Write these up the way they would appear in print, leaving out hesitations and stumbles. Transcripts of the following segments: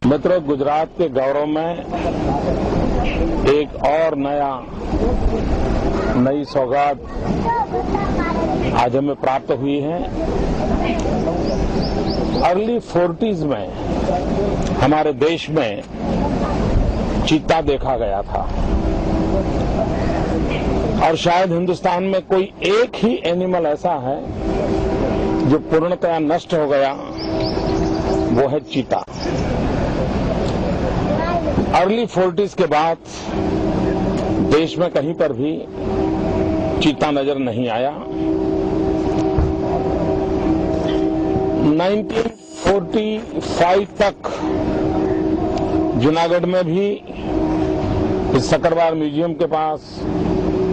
मित्रों, गुजरात के गौरव में एक और नई सौगात आज हमें प्राप्त हुई है। अर्ली 40s में हमारे देश में चीता देखा गया था और शायद हिंदुस्तान में कोई एक ही एनिमल ऐसा है जो पूर्णतया नष्ट हो गया, वो है चीता। अर्ली 40s के बाद देश में कहीं पर भी चीता नजर नहीं आया। 1945 तक जूनागढ़ में भी इस सक्करबाग म्यूजियम के पास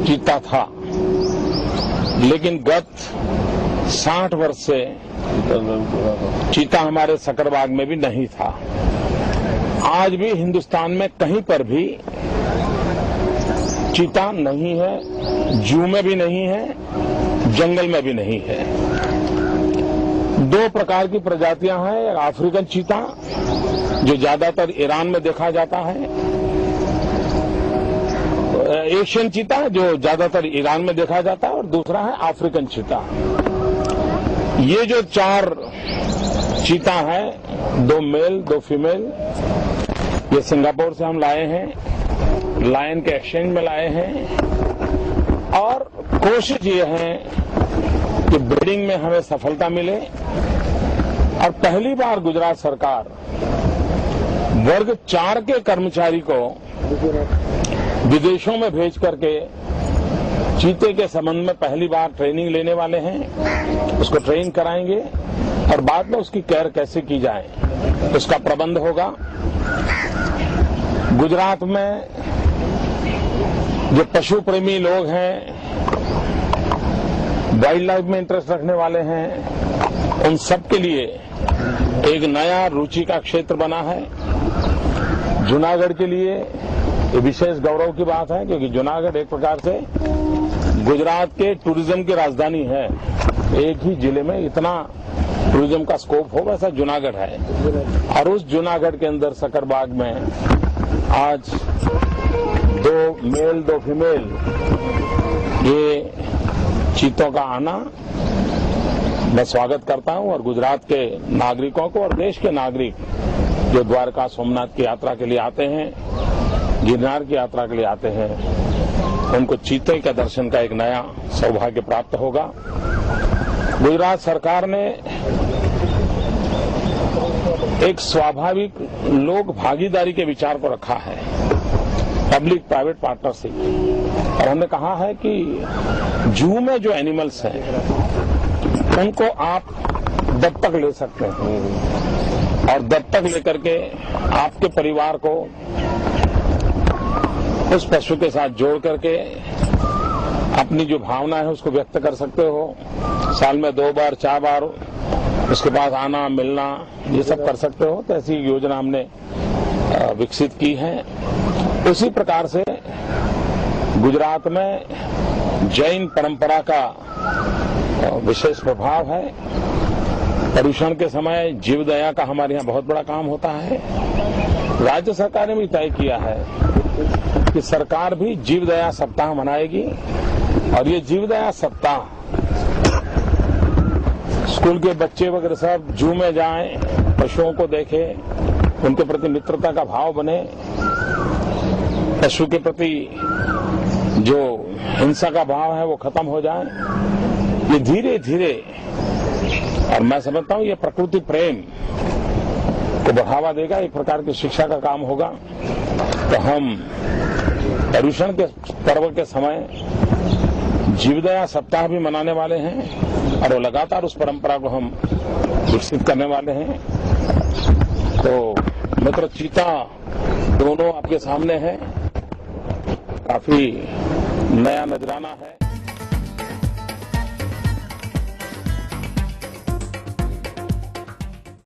चीता था, लेकिन गत 60 वर्ष से चीता हमारे सक्करबाग में भी नहीं था। आज भी हिंदुस्तान में कहीं पर भी चीता नहीं है, जू में भी नहीं है, जंगल में भी नहीं है। दो प्रकार की प्रजातियां हैं। एक अफ्रीकन चीता जो ज्यादातर ईरान में देखा जाता है, एशियन चीता जो ज्यादातर ईरान में देखा जाता है, और दूसरा है अफ्रीकन चीता। ये जो 4 चीता हैं, 2 मेल 2 फीमेल, ये सिंगापुर से हम लाए हैं, लायन के एक्सचेंज में लाए हैं और कोशिश ये है कि ब्रीडिंग में हमें सफलता मिले। और पहली बार गुजरात सरकार वर्ग 4 के कर्मचारी को विदेशों में भेज करके चीते के संबंध में पहली बार ट्रेनिंग लेने वाले हैं। उसको ट्रेन कराएंगे और बाद में उसकी केयर कैसे की जाए उसका प्रबंध होगा। गुजरात में जो पशु प्रेमी लोग हैं, वाइल्ड लाइफ में इंटरेस्ट रखने वाले हैं, उन सब के लिए एक नया रुचि का क्षेत्र बना है। जूनागढ़ के लिए ये विशेष गौरव की बात है, क्योंकि जूनागढ़ एक प्रकार से गुजरात के टूरिज्म की राजधानी है। एक ही जिले में इतना टूरिज्म का स्कोप हो, वैसा जूनागढ़ है। और उस जूनागढ़ के अंदर सक्करबाग में आज 2 मेल 2 फीमेल ये चीतों का आना मैं स्वागत करता हूं। और गुजरात के नागरिकों को और देश के नागरिक जो द्वारका सोमनाथ की यात्रा के लिए आते हैं, गिरनार की यात्रा के लिए आते हैं, उनको चीते के दर्शन का एक नया सौभाग्य प्राप्त होगा। गुजरात सरकार ने एक स्वाभाविक लोक भागीदारी के विचार को रखा है, पब्लिक प्राइवेट पार्टनरशिप। और हमने कहा है कि जू में जो एनिमल्स हैं उनको आप दत्तक ले सकते हैं और दत्तक लेकर के आपके परिवार को उस पशु के साथ जोड़ करके अपनी जो भावना है उसको व्यक्त कर सकते हो। साल में 2 बार 4 बार उसके बाद आना मिलना ये सब कर सकते हो। तो ऐसी योजना हमने विकसित की है। उसी प्रकार से गुजरात में जैन परंपरा का विशेष प्रभाव है। पर्यूषण के समय जीवदया का हमारे यहाँ बहुत बड़ा काम होता है। राज्य सरकार ने भी तय किया है कि सरकार भी जीवदया सप्ताह मनाएगी और ये जीवदया सप्ताह स्कूल के बच्चे वगैरह सब जू में जाएं, पशुओं को देखें, उनके प्रति मित्रता का भाव बने, पशु के प्रति जो हिंसा का भाव है वो खत्म हो जाए। ये धीरे धीरे, और मैं समझता हूं ये प्रकृति प्रेम को बढ़ावा देगा, एक प्रकार की शिक्षा का काम होगा। तो हम पर्यूषण के पर्व के समय जीवदया सप्ताह भी मनाने वाले हैं और वो लगातार उस परंपरा को हम विकसित करने वाले हैं। तो मित्र, चीता दोनों आपके सामने है, काफी नया नजराना है।